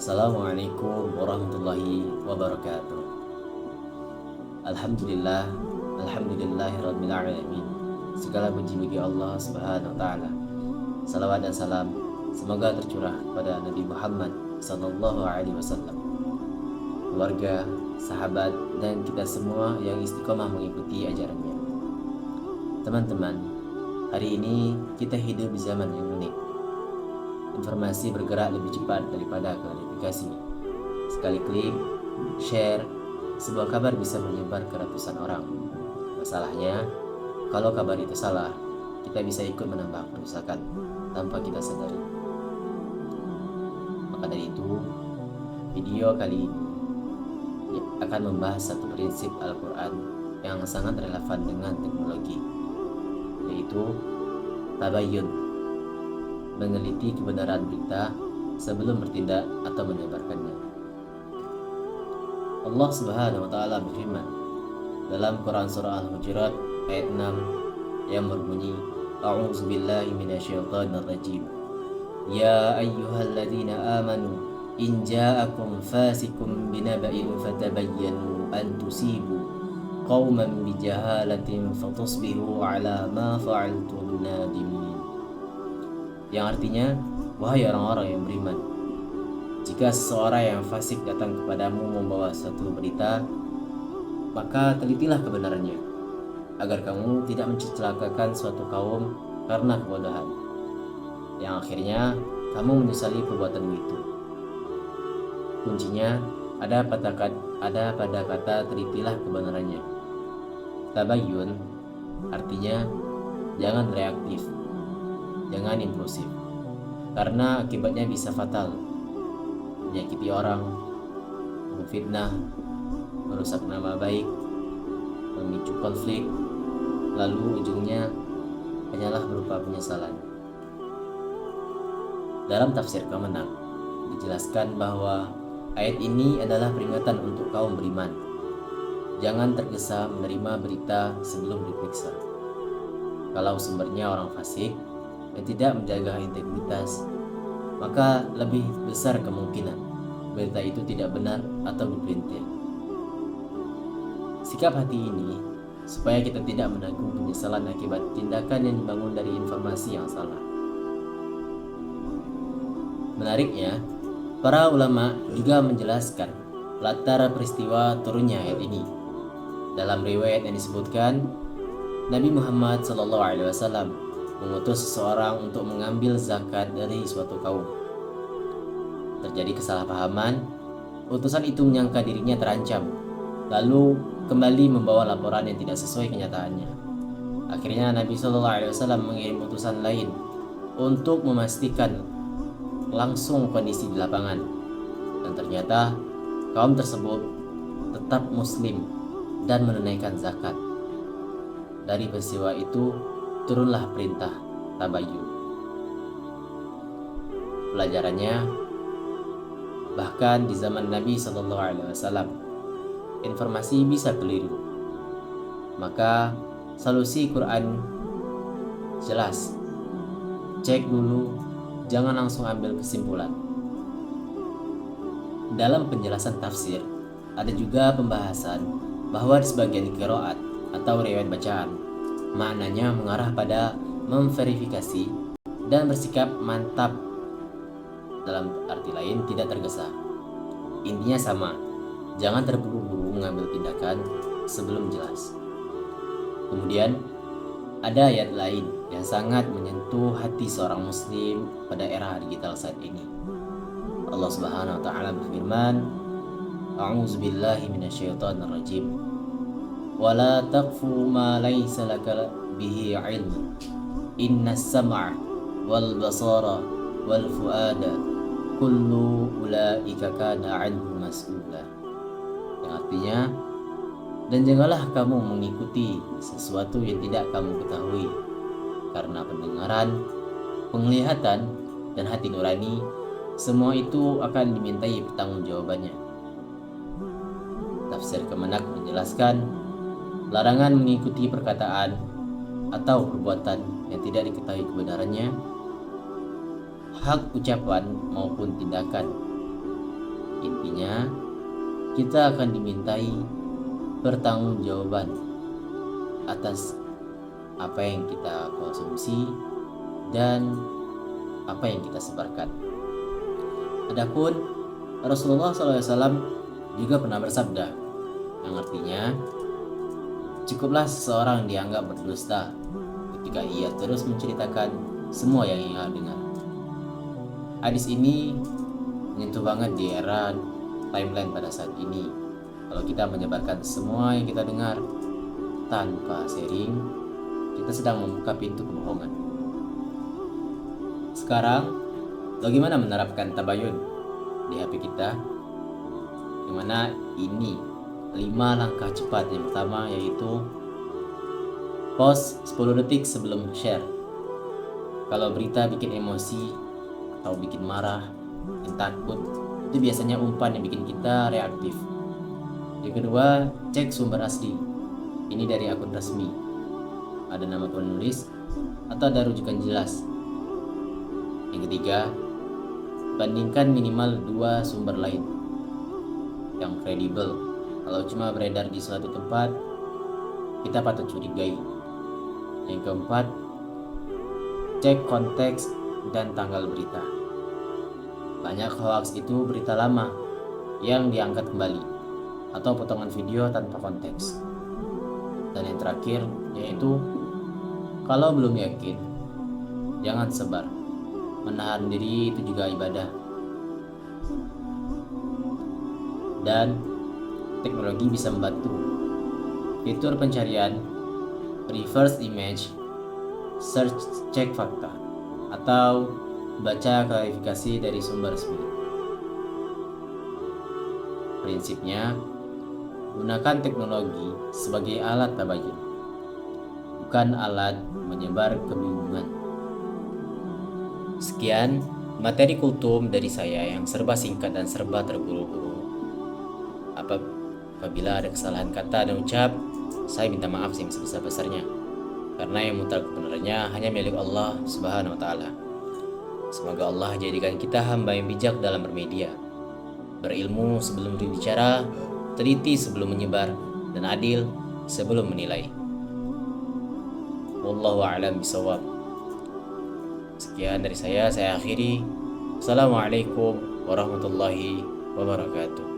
Assalamualaikum warahmatullahi wabarakatuh. Alhamdulillah, alhamdulillahirabbil alamin. Segala puji bagi Allah Subhanahu wa taala. Salawat dan salam semoga tercurah pada Nabi Muhammad sallallahu alaihi wasallam, keluarga, sahabat, dan kita semua yang istiqomah mengikuti ajarannya. Teman-teman, hari ini kita hidup di zaman yang unik. Informasi bergerak lebih cepat daripada klarifikasi. Sekali klik, share, sebuah kabar bisa menyebar ke ratusan orang. Masalahnya, kalau kabar itu salah, kita bisa ikut menambah kerusakan tanpa kita sadari. Maka dari itu, video kali ini akan membahas satu prinsip Al-Quran yang sangat relevan dengan teknologi, yaitu tabayyun, meneliti kebenaran berita sebelum bertindak atau menyebarkannya. Allah Subhanahu wa taala berfirman dalam Quran surah Al-Hujurat ayat 6 yang berbunyi, A'udzu billahi minasyaitonir rajim. Ya ayyuhalladzina amanu in ja'akum fasikum binaba'in fatabayyanu an tusibu qauman bijahalatin fatusbihu ala ma fa'altum nadimin. Yang artinya, wahai orang-orang yang beriman, jika seseorang yang fasik datang kepadamu membawa suatu berita, maka telitilah kebenarannya, agar kamu tidak mencelakakan suatu kaum karena kebodohan, yang akhirnya kamu menyesali perbuatanmu itu. Kuncinya ada pada kata telitilah kebenarannya. Tabayyun artinya jangan reaktif, jangan impulsif, karena akibatnya bisa fatal, menyakiti orang, memfitnah, merusak nama baik, memicu konflik, lalu ujungnya hanyalah berupa penyesalan. Dalam tafsir Kemenak dijelaskan bahwa ayat ini adalah peringatan untuk kaum beriman. Jangan tergesa menerima berita sebelum diperiksa. Kalau sumbernya orang fasik yang tidak menjaga integritas, maka lebih besar kemungkinan berita itu tidak benar atau dipelintir. Sikap hati ini supaya kita tidak menanggung penyesalan akibat tindakan yang dibangun dari informasi yang salah. Menariknya, para ulama juga menjelaskan latar peristiwa turunnya ayat ini. Dalam riwayat yang disebutkan, Nabi Muhammad SAW mengutus seseorang untuk mengambil zakat dari suatu kaum. Terjadi kesalahpahaman, utusan itu menyangka dirinya terancam, lalu kembali membawa laporan yang tidak sesuai kenyataannya. Akhirnya Nabi SAW mengirim utusan lain untuk memastikan langsung kondisi di lapangan, dan ternyata kaum tersebut tetap muslim dan menunaikan zakat. Dari peristiwa itu turunlah perintah tabayyun. Pelajarannya, bahkan di zaman Nabi SAW, informasi bisa keliru. Maka solusi Quran jelas. Cek dulu, jangan langsung ambil kesimpulan. Dalam penjelasan tafsir, ada juga pembahasan bahwa di sebagian qiraat atau riwayat bacaan, maknanya mengarah pada memverifikasi dan bersikap mantap. Dalam arti lain, tidak tergesa. Intinya sama, jangan terburu-buru mengambil tindakan sebelum jelas. Kemudian ada ayat lain yang sangat menyentuh hati seorang muslim pada era digital saat ini. Allah Subhanahu wa taala berfirman, A'udzu billahi minasyaitonir rajim. Wala taqfu ma laysa laka bihi ilm. Innas sam'a wal basara wal fuada kullu ulaika kana 'anhu mas'ula. Yang artinya, dan janganlah kamu mengikuti sesuatu yang tidak kamu ketahui, karena pendengaran, penglihatan, dan hati nurani, semua itu akan dimintai pertanggungjawabannya. Tafsir Kemenak menjelaskan larangan mengikuti perkataan atau perbuatan yang tidak diketahui kebenarannya, hak ucapan maupun tindakan Intinya, kita akan dimintai pertanggungjawaban atas apa yang kita konsumsi dan apa yang kita sebarkan. Adapun Rasulullah SAW juga pernah bersabda, yang artinya cukuplah seseorang dianggap berdusta ketika ia terus menceritakan semua yang ia dengar. Hadis ini menyentuh banget di era timeline pada saat ini. Kalau kita menyebarkan semua yang kita dengar tanpa sharing, kita sedang membuka pintu kebohongan. Sekarang, bagaimana menerapkan tabayun di HP kita? Dimana ini 5 langkah cepat. Yang pertama yaitu pause 10 detik sebelum share. Kalau berita bikin emosi atau bikin marah dan takut, itu biasanya umpan yang bikin kita reaktif. Yang kedua, cek sumber asli. Ini dari akun resmi, ada nama penulis atau ada rujukan jelas. Yang ketiga, bandingkan minimal 2 sumber lain yang kredibel. Kalau cuma beredar di suatu tempat, kita patut curigai. Yang keempat, cek konteks dan tanggal berita. Banyak hoax itu berita lama yang diangkat kembali atau potongan video tanpa konteks. Dan yang terakhir yaitu, kalau belum yakin, jangan sebar. Menahan diri itu juga ibadah. Dan teknologi bisa membantu. Fitur pencarian, reverse image, search cek fakta, atau baca klarifikasi dari sumber resmi. Prinsipnya, gunakan teknologi sebagai alat tabayun, bukan alat menyebar kebingungan. Sekian materi kultum dari saya yang serba singkat dan serba terburu-buru. Apabila ada kesalahan kata dan ucap, saya minta maaf yang sebesar-besarnya, karena yang mutlak kebenarannya hanya milik Allah Subhanahu wa Ta'ala. Semoga Allah jadikan kita hamba yang bijak dalam bermedia, berilmu sebelum berbicara, teliti sebelum menyebar, dan adil sebelum menilai. Wallahu a'lam bishawab. Sekian dari saya akhiri. Assalamualaikum warahmatullahi wabarakatuh.